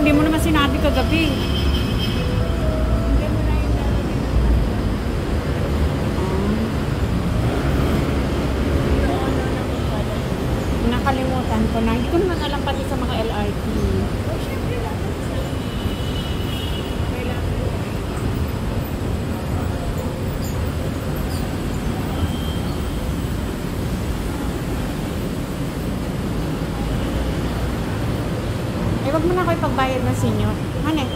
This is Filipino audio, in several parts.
hindi mo naman sinabi kagabi. Hindi mo na yung Nakalimutan ko na. Hindi ko naman alam pati sa mga LRT. Oh, syempre dapat sa kailangan mo. Eh, wag mo na ako ipagbayad ng senior. Ano eh?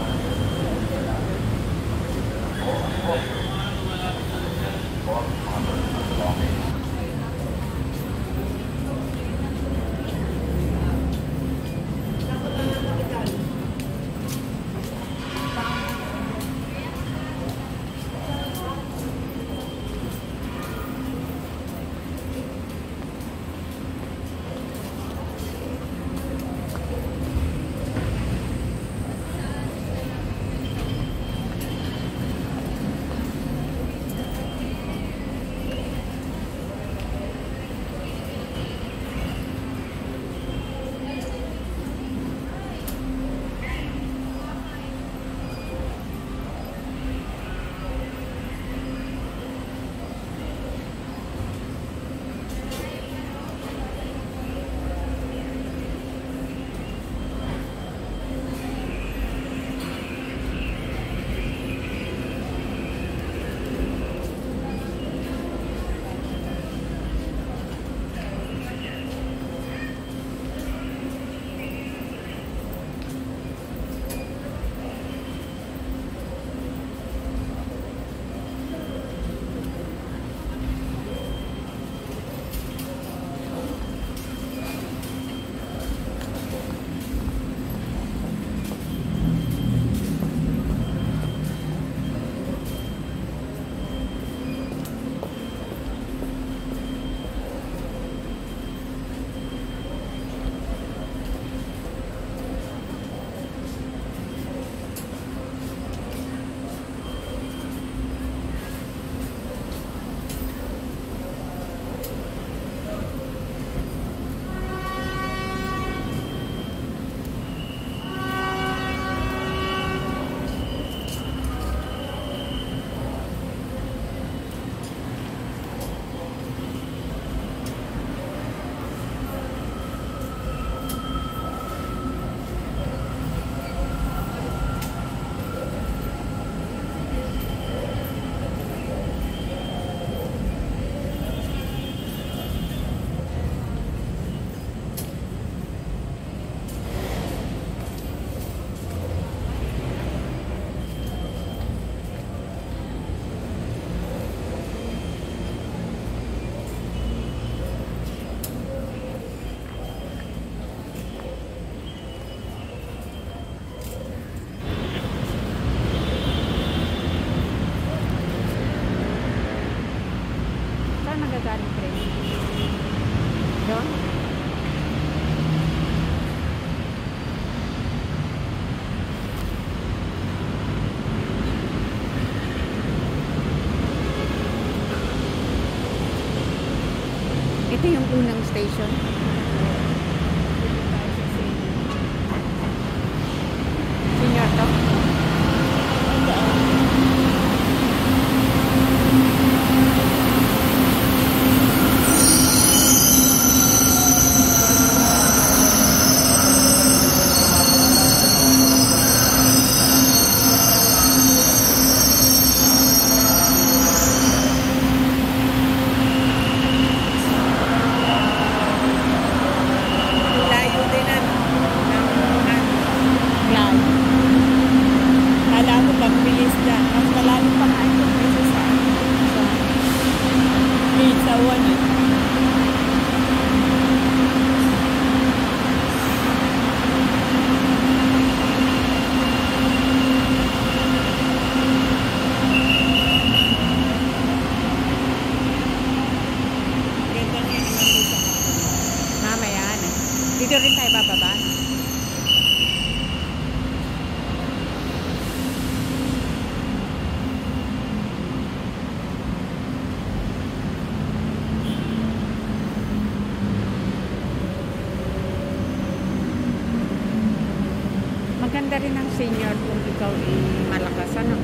Galing train. Doon? Ito yung unang station. Senior to? Dito rin tayo bababa. Maganda rin ang senior kung ikaw ay malakas, ano?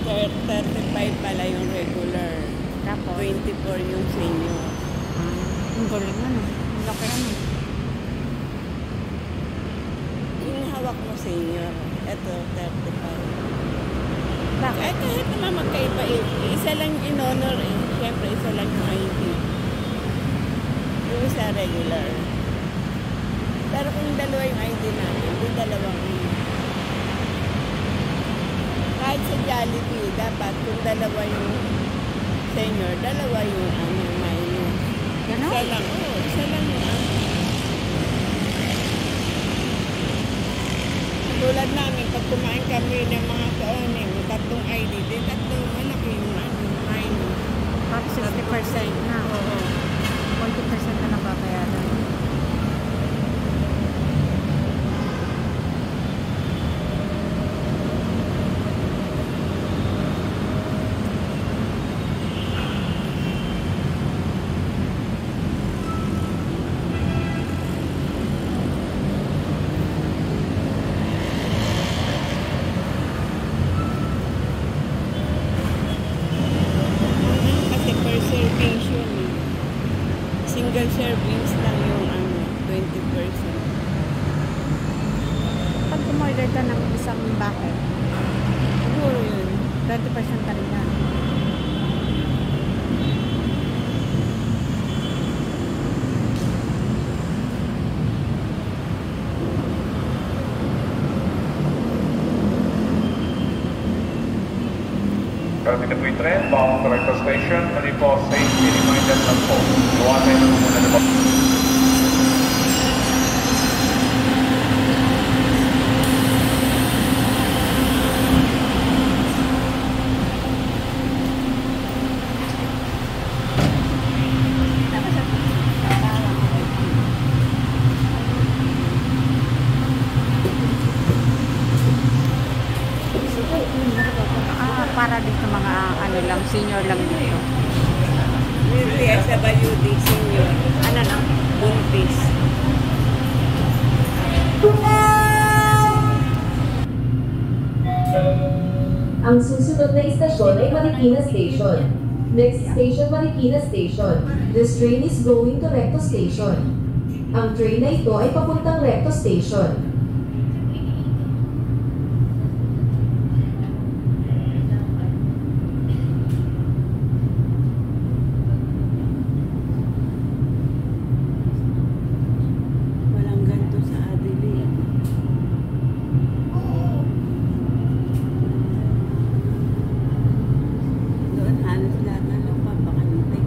So, 35 pala yung regular. Tapos, 24 yung senior. ang galing, ano? Ang laki, ano? Yung hawak mo senior, ito 35. Bakit? Eh, kahit naman magkaiba, isa lang in honor eh. Siyempre, isa lang yung ID. Yung isa regular. Pero kung dalawa yung ID namin, hindi dalawang kahit sa Jollibee, dapat kung dalawa yung senior, dalawa yung minus. Ganon? Isa lang, oo, isa lang yung tulad namin, pag kumain kami ng mga kaonin, tatlong ID, din tatlong malaki yung minus. Pag 60% na. Oo. 40% na nababayaran. Kasi per servings yun eh. Single servings lang yung 20%. Pag kumorder ka ng isang bucket, Siguro yun. 20% ka rin yan. Kami na po yung trend, bawang corrector station, mali po, safety reminded lang po. Iwasan nyo muna na po. Para dito mga ano lang, senior lang dito. Yung PSWD senior. Ano na? Buntis. Ang susunod na istasyon ay Marikina Station. Next station, Marikina Station. This train is going to Recto Station. Ang train na ito ay papuntang Recto Station. Walang ganito sa Adelaide. Doon halos lahat ng lupa bakantay.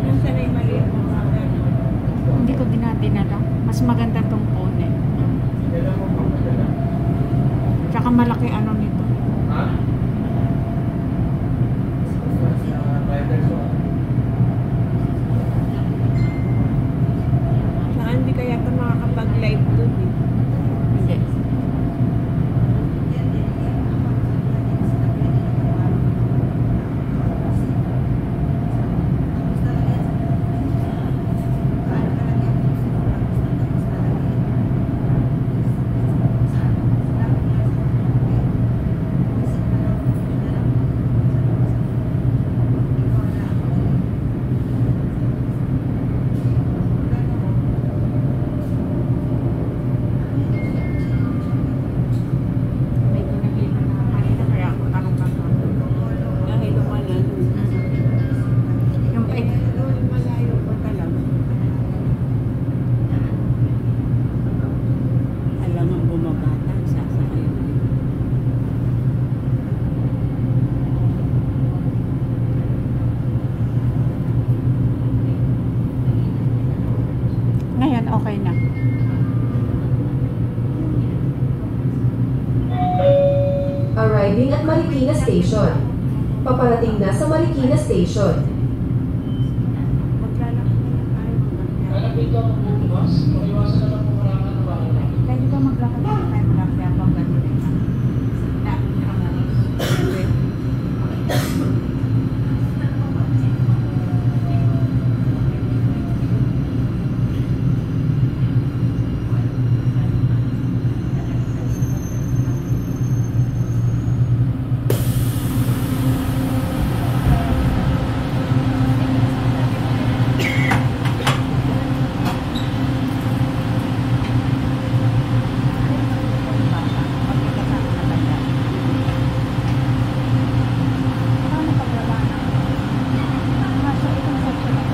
Nasaan na yung maliit na mga gano'n? Hindi ko dinadinala. Mas maganda tong phone eh. Tsaka malaki ano nito. Saka hindi kaya ito makakapag-live doon eh. Hindi. arriving at Marikina Station. Paparating na sa Marikina Station. Maglalakad na lang tayo. Alam dito ako bubukas, mag-iwasan na lang pumarangan ng bahay. Pwede ba maglakad na tayo kaya pag gano'n?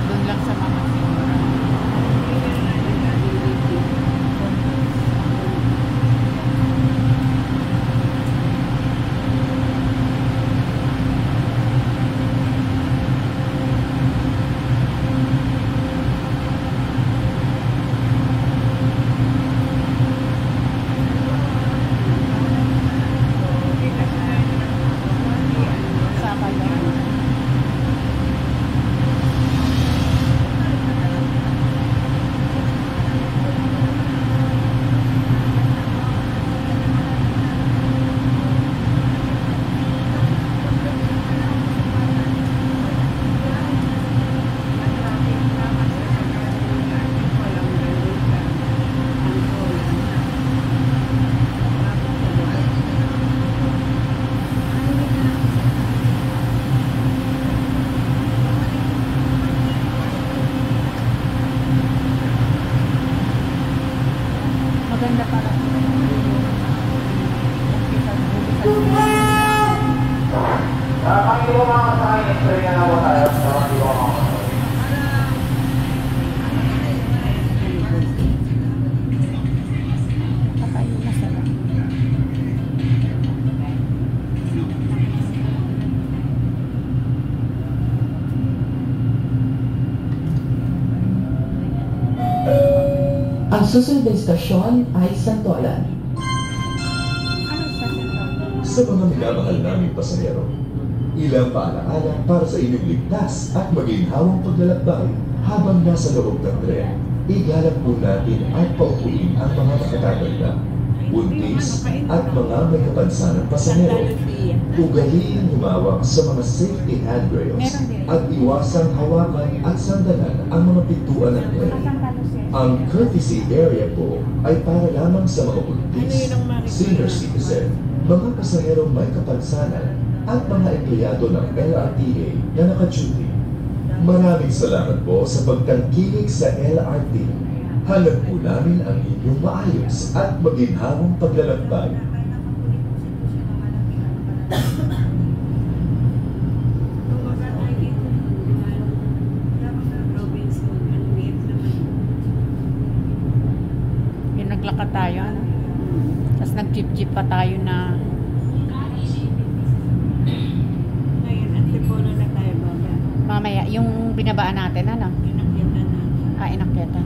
Doon lang sa mga siguro. Sabado. Maganda para Panginoon mga kasakay, x-ray na nawa tayo sa Panginoon mga kasakay. Kakayo na sila. Ang susunod na istasyon ay Santolan. Sa mga minamahal naming pasahero, ilang paalaala para sa inyong ligtas at maginhawang paglalakbay habang nasa loob ng tren. Igalap po natin at paupuin ang mga nakatatanda, buntis at mga may kapansanang pasahero. Ugaliin humawak sa mga safety handrails at iwasang hawakan at sandalan ang mga pintuan ng tren. Ang courtesy area po ay para lamang sa mga buntis, senior citizen, mga pasaherong may kapansanan at mga empleyado ng LRTA na naka-duty. Maraming salamat po sa pagtangkilik sa LRT. Halad po namin ang inyong maayos at maginhawang paglalakbay. Yung naglakad tayo, ano? Tapos nag-jeep-jeep pa tayo na Ngayon, Antipolo na tayo baba. mamaya, yung binabaan natin, ano? Inakita na. Inakyatan.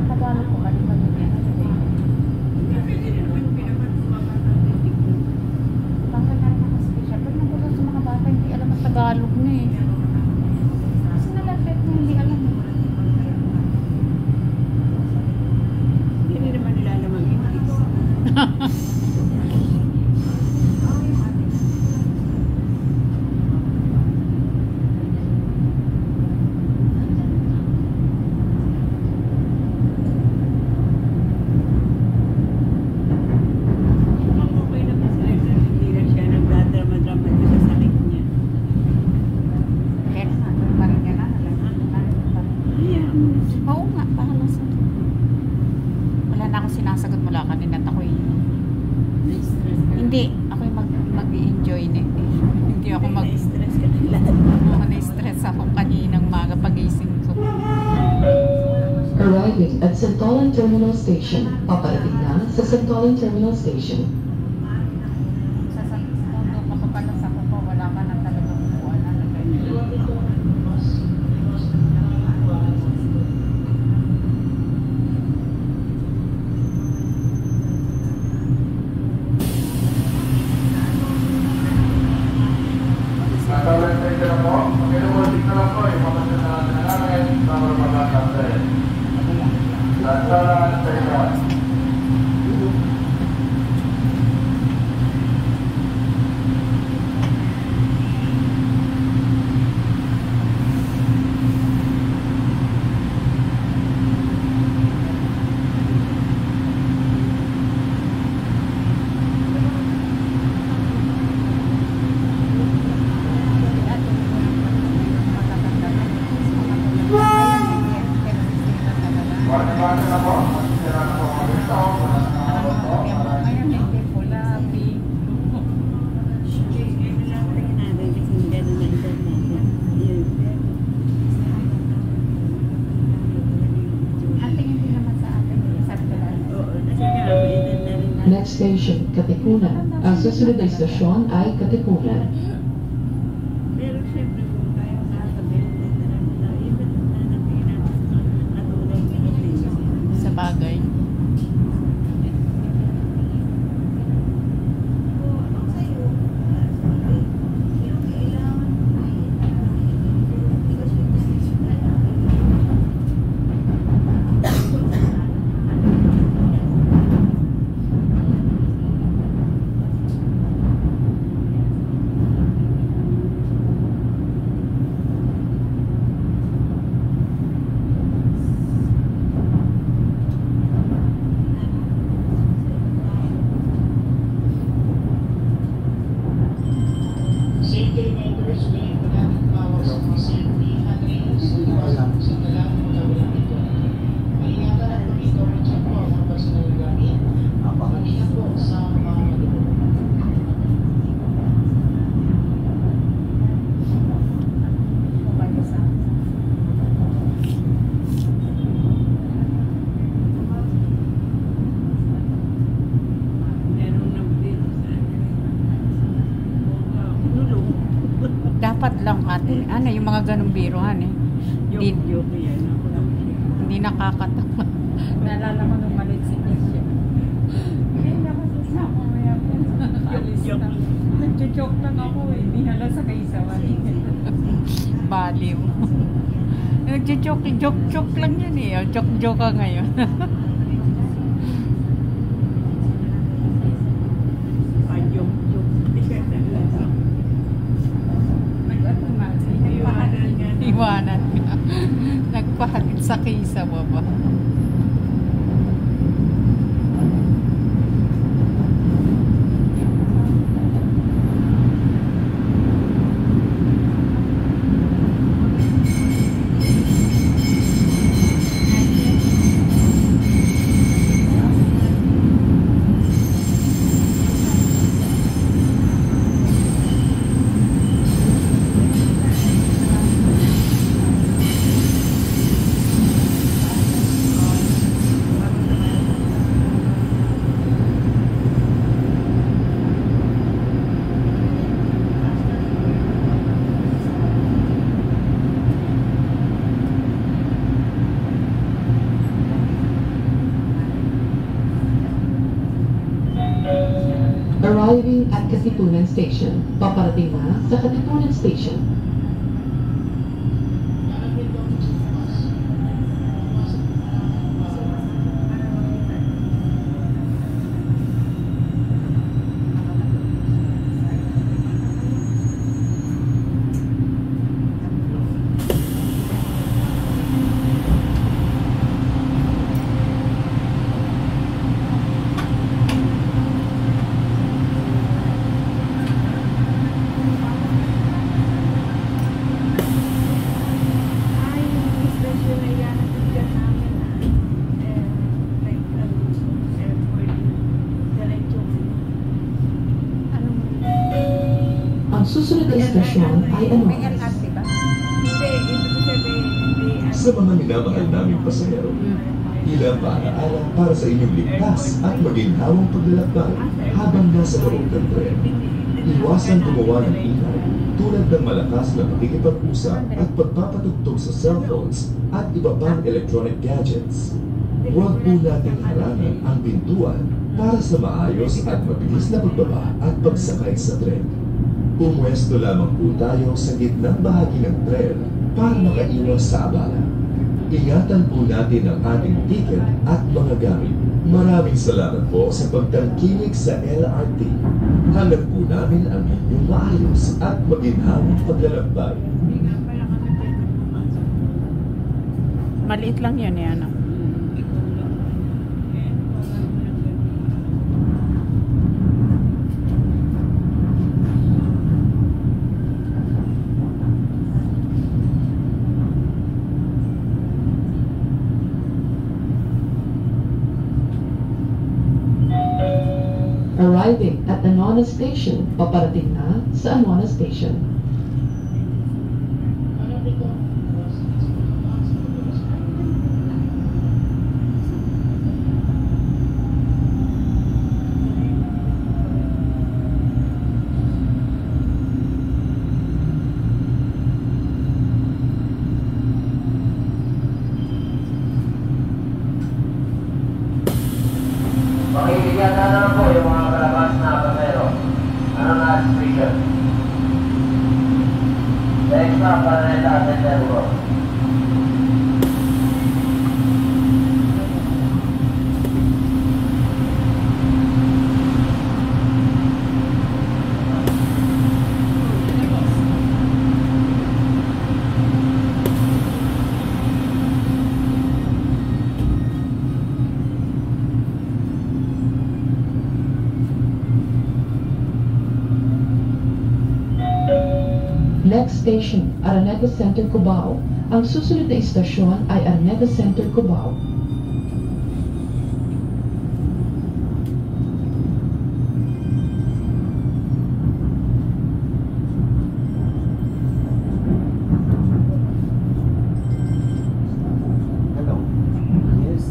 Tagalog ko, kalimutan yun. Baka na rin naka-special. Pag nagulo sa mga bata, hindi alam ang Tagalog na eh. Kasi nalapit na hindi alam. Hindi naman nila alam ang English. Okay na kasi hindi na siya nagdadrama-drama sa sakit niya. Kaya parang yan na. Ayan. Oo nga, bahala sa wala na akong sinasagot mula kanina at ako'y Na-stress ka. hindi, ako'y mag-enjoy na hindi ako Na-stress ka na lahat. na-stress ako kaninang maga pagising ko. Arriving at Santolan Terminal Station. Paparating na sa Santolan Terminal Station. Sa mundo makapalas ako po, wala ka na talagang kuwala na ganyan. Next station, Katipunan. Ang susunod na istasyon ay Katipunan. Pero siyempre kung tayo nasa 20 na even na natulog Sa bagay. Safety reminders, willing po natin tumawag sa mga safety handrails na iwasan sa talang magkabilang dito. Maingatan at mag-ito po ang personal gamit. Mag-ingat po sa mga malubo. merong nabdito sa nulong. Dapat lang atin, ano, yung mga ganong birohan eh. Joke yan. Ako lang siya. Hindi nakakatawa. Naalala ko nung malit si Nisha. Hindi naman sa ako maya po. Alis Joke. na. Nag-joke lang ako eh. Hindi nalasakay sa wali. Baliw. Nag-joke lang yun eh. Joke ka ngayon. Joke. Nag-ano nga. Iwanan nga. Nagpahatid sa kisa mo ba? Arriving at Katipunan Station. Paparating na sa Katipunan Station. Ang susunod na istasyon ay Anonas. Sa mga minamahal naming pasahero, ilang paalaala para sa inyong ligtas at maginhawang paglalakbay habang nasa loob ng tren. Iwasan gumawa ng ingay tulad ng malakas na pakikipag-usap at pagpapatugtog sa cellphones at iba pang electronic gadgets. Huwag po nating harangan ang pintuan para sa maayos at mabilis na pagbaba at pagsakay sa tren. Pumwesto lamang po tayo sa gitnang bahagi ng tren para makaiwas sa abala. Ingatan po natin ang ating ticket at mga gamit. Maraming salamat po sa pagtangkilik sa LRT. Hanap po namin ang inyong maayos at maginhawang paglalakbay. Hindi nga pala kami pwede pumasok. Maliit lang yun eh, ano. Ikaw lang. Eh, wala mo lang ganun. Arriving at Anonas Station. Paparating na sa Anonas Station. Next station, Araneta Center, Cubao. Ang susunod na istasyon ay Araneta Center, Cubao. Hello. Yes.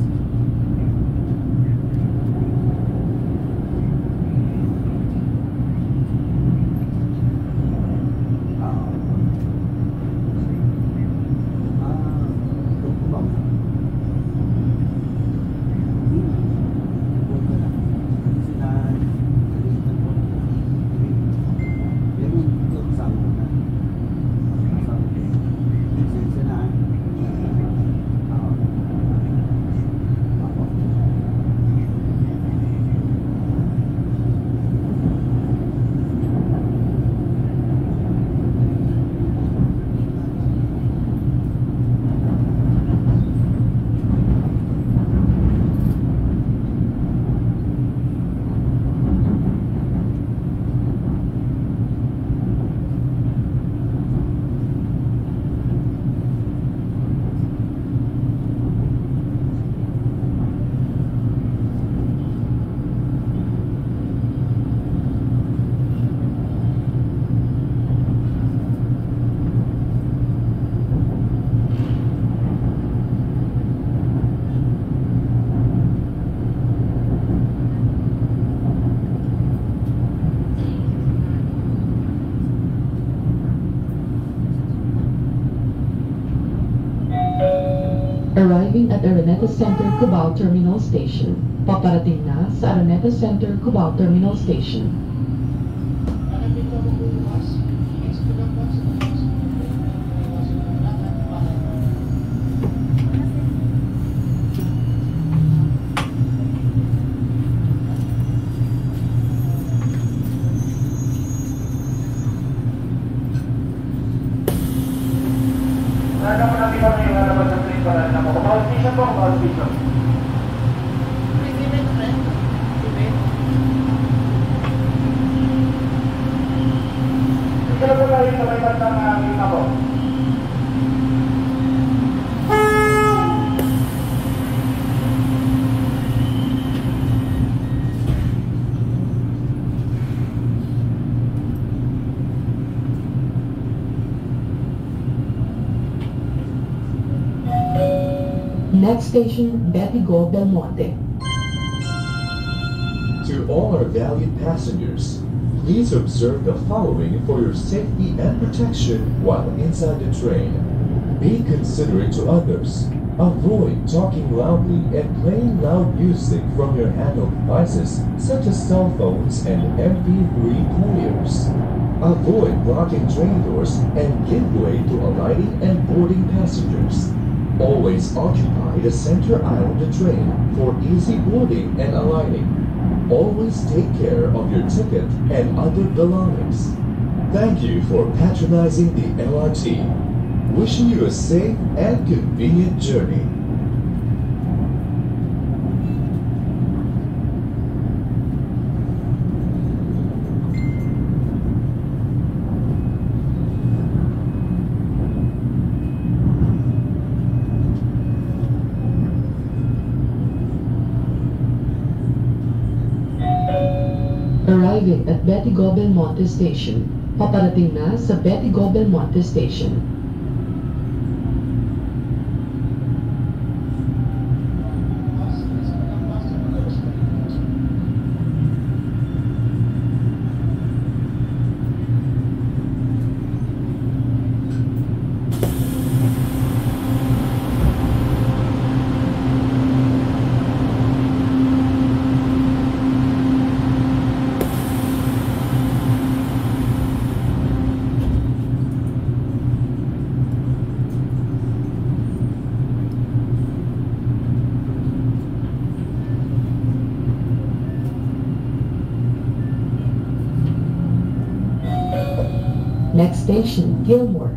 Arriving at Araneta Center, Cubao Terminal Station. Paparating na sa Araneta Center, Cubao Terminal Station. Alam dito magbubukas, extra lang pa sa mga Ano mo natin kami yung harapan ng train para na po? Kumahal station po, kumahal station. Ito na po tayo sa may bandang kita po. Next station, Betigo, Belmonte. To all our valued passengers, please observe the following for your safety and protection while inside the train. Be considerate to others. Avoid talking loudly and playing loud music from your handheld devices such as cell phones and MP3 players. Avoid blocking train doors and give way to alighting and boarding passengers. Always occupy the center aisle of the train for easy boarding and alighting. Always take care of your ticket and other belongings. Thank you for patronizing the LRT. Wishing you a safe and convenient journey. Arriving at Betigo, Belmonte Station. Paparating na sa Betigo, Belmonte Station. Next station, Gilmore.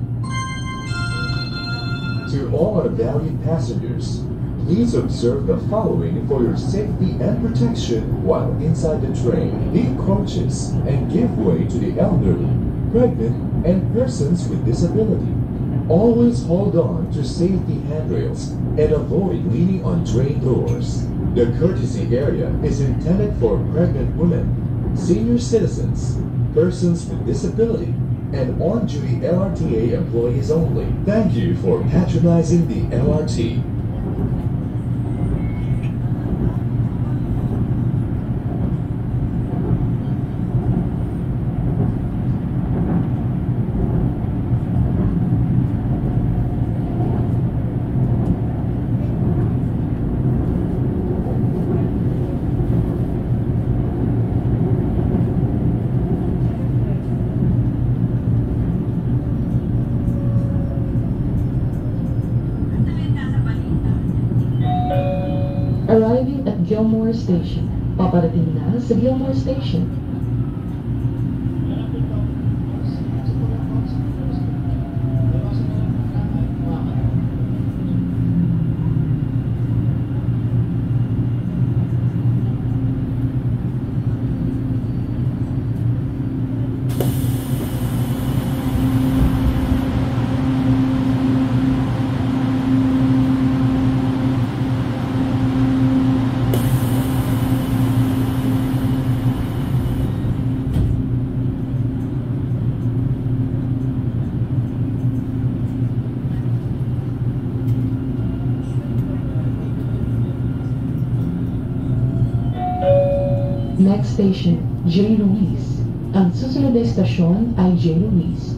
To all our valued passengers, please observe the following for your safety and protection while inside the train. Be cautious and give way to the elderly, pregnant, and persons with disability. Always hold on to safety handrails and avoid leaning on train doors. The courtesy area is intended for pregnant women, senior citizens, persons with disability, and on-duty LRTA employees only. Thank you for patronizing the LRT. Arriving at Gilmore Station. Paparating na sa Gilmore Station. Next station, J. Louise. Ang susunod na estasyon ay J. Louise.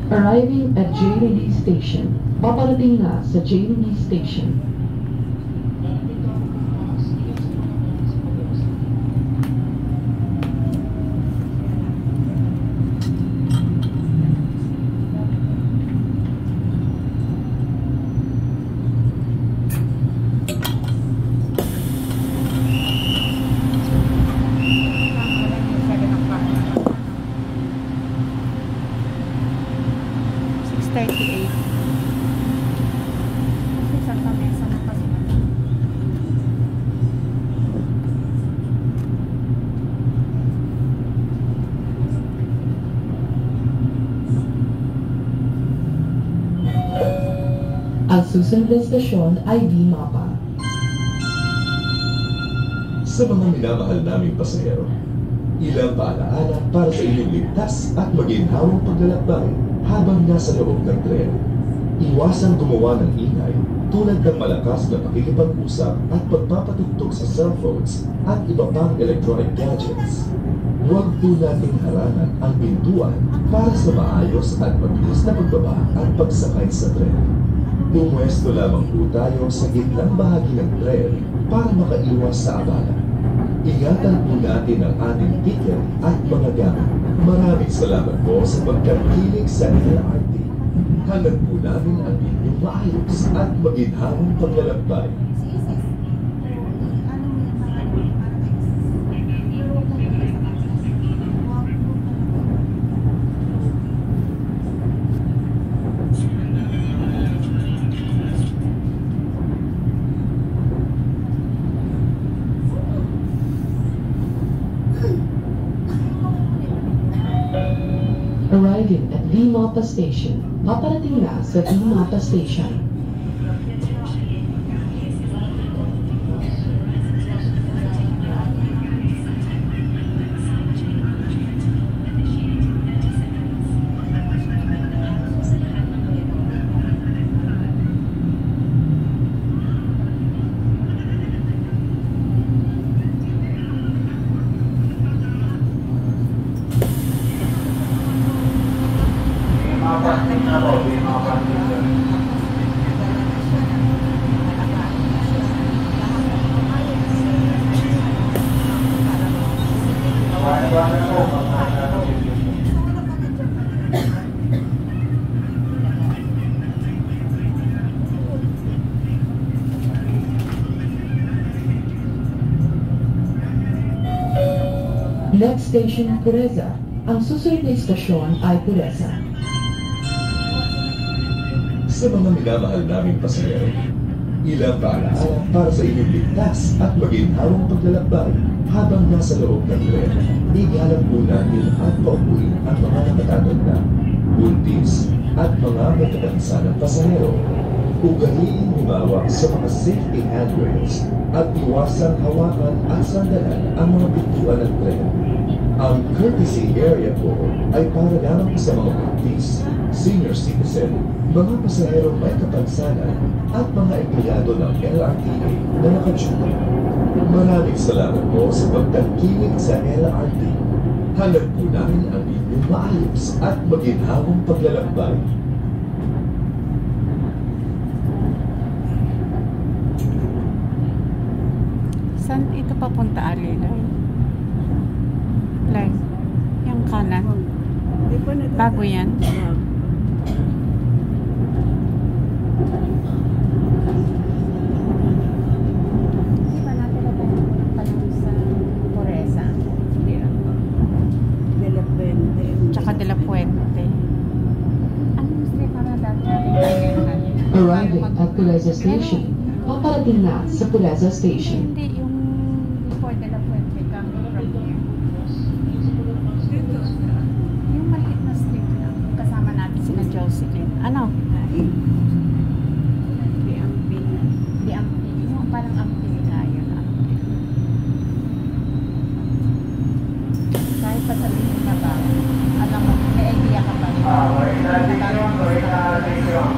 Arriving at J. Louise Station. Paparating na sa J. Louise Station. Ang susunod na estasyon ay D-Mapa. Sa mga minamahal naming pasahero, ilang paalaala para sa inyong ligtas at maginhawang paglalakbay habang nasa loob ng tren. Iwasang gumawa ng ingay tulad ng malakas na pakikipag-usap at pagpapatugtog sa cellphones at iba pang electronic gadgets. Huwag po nating harangan ang pintuan para sa maayos at mabilis na pagbaba at pagsakay sa tren. Pumwesto lamang po tayo sa gitnang bahagi ng tren para makaiwas sa abala. Ingatan po natin ang ating ticket at mga gamit. Maraming salamat po sa pagkakilig sa LRT. Hangad po namin ang inyong maayos at maginhawang paglalakbay. Arriving at D-Mapa Station. Paparating na sa D-Mapa Station. Next station, Pureza. Ang susunod na istasyon ay Pureza. Sa mga minamahal naming pasahero, ilang paalaala para sa inyong ligtas at maginhawang paglalakbay habang nasa loob ng tren. Igalang po natin at paupuin ang mga nakatatanda, buntis at mga may kapansanan pasahero. Ugaliin humawak sa mga safety handrails at iwasang hawakan at sandalan ang mga pintuan ng tren. Ang courtesy area po ay para lamang sa mga buntis, senior citizen, mga pasahero may kapansanan at mga empleyado ng LRTA na nakaduty. Maraming salamat po sa pagtangkilik sa LRT. Hanap po namin ang inyong maayos at maginhawang paglalakbay. Saan ito papunta, Alilay? Like, yung kanan. Hindi pa nagtatapos. Bago yan. Hindi ba natin na tayo sa Pureza? Hindi lang po. De La Puente. Tsaka De La Puente. Ano mas para dati natin tayo Arriving at Pureza Station. Paparating na sa Pureza Station. Hindi, yung before De La Puente coming from here. Yung maliit na street lang. Kasama natin sila Jocelyn. Ano? Di Ampin. Di Ampil. Yung parang Ampil nga yun. Ampil. Kahit pa sabihin na ba, alam mo, may idea ka pa rin. Sorry na station.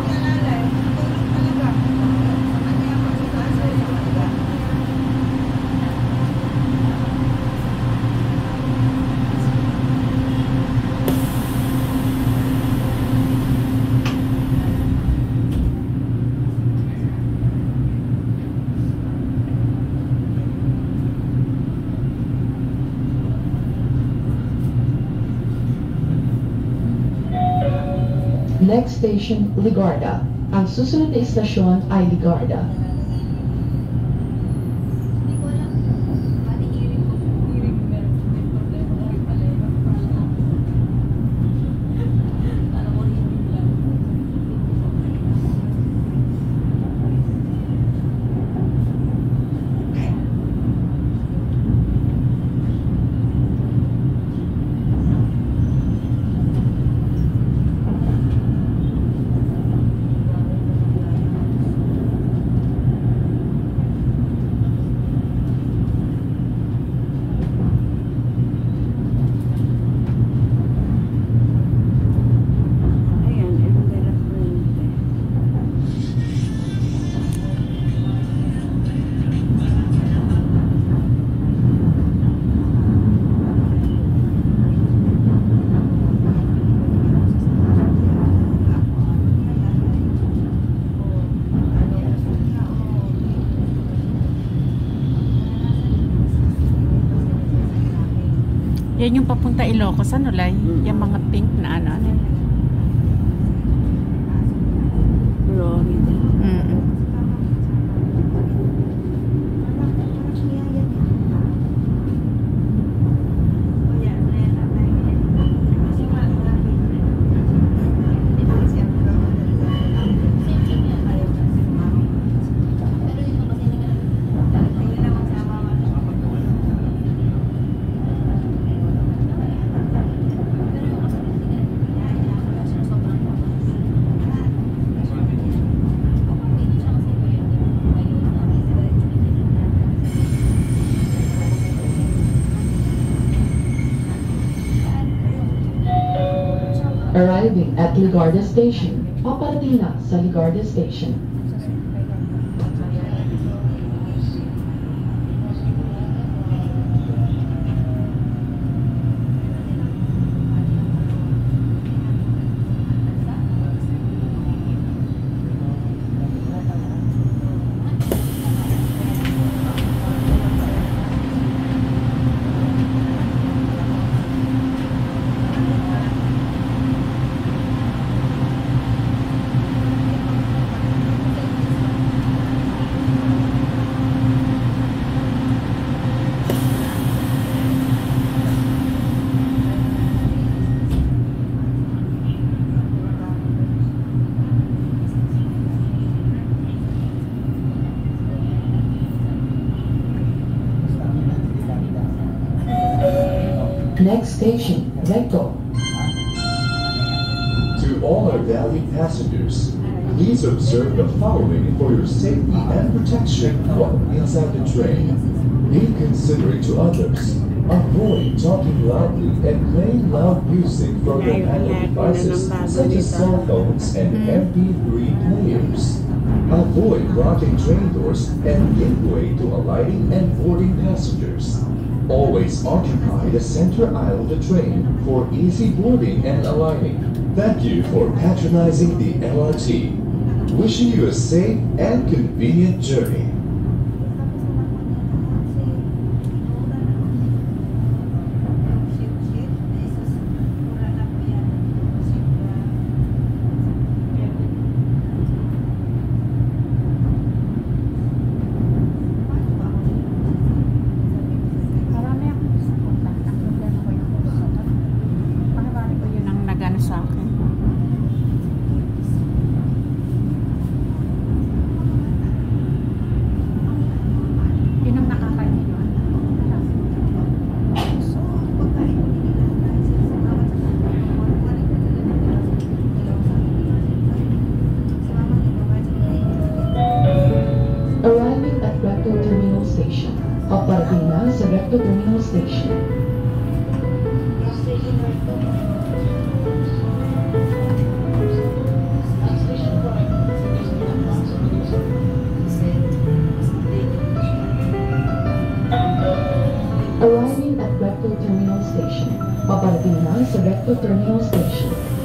Next station, Ligarda. Ang susunod na istasyon ay Ligarda. Ayan, yung De La Puente. Yan yung papunta Ilocos, ano Lai? Yung mga pink na ano. Florida. Mm-mm. Arriving at Ligarda Station. Paparating na sa Ligarda Station. Next station, Recto. To all our valued passengers, please observe the following for your safety and protection while inside the train. Be considerate to others. Avoid talking loudly and playing loud music from your handheld devices such as cell phones and MP3 players. Avoid blocking train doors and give way to alighting and boarding passengers. Always occupy the center aisle of the train for easy boarding and alighting. Thank you for patronizing the LRT. Wishing you a safe and convenient journey. Marami akong gusto punta. Ang problema ko yung puso. Pakibali ko yun ang nagano sa akin. Yun ang nakakainiwan. So, Arriving at Recto Terminal Station. Paparating na sa Recto Terminal Station. Last station Recto. Last station po Recto. Next na lang sa Minnesota. Arriving at Recto Terminal Station. Paparating na sa Recto Terminal Station.